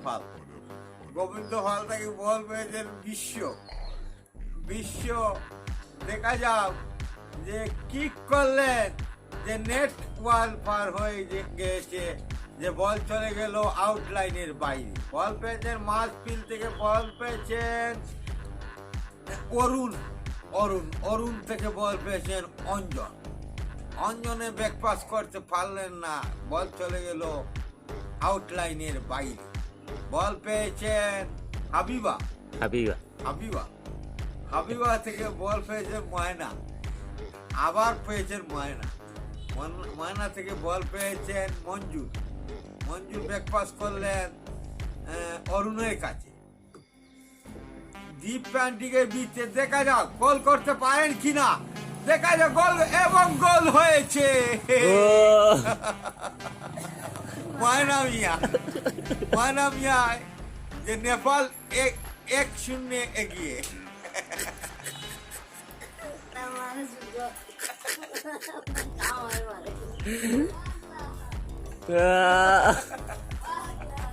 হল। গোবিন্দ হল থেকে বল পেয়েছেন বিশ্ব দেখা যাক যে কি করলেন, যে নেট ওয়াল পার হয়ে গেছে, যে বল চলে গেল আউটলাইনের বাইরে। বল পেয়েছেন মাঝফিল্ড থেকে, বল পেয়েছেন অরুণ থেকে বল পেয়েছেন অঞ্জনে ব্যাকপাস করতে পারলেন না, বল চলে গেল আউটলাইনের বাইরে। বল পেয়েছেন হাবিবা থেকে বল পেয়েছেন আবার পেয়েছেন ময়না থেকে বল পেয়েছেন মঞ্জুর ব্যাকপাস করলেন অরুণের কাছে। ডিপ প্যান্টিকের বিচে দেখা যাক গোল করতে পারেন কিনা, দেখা যাক গোল, এবং গোল হয়েছে। ময়না মিয়া যে নেপাল 1-0 এগিয়ে। Ah.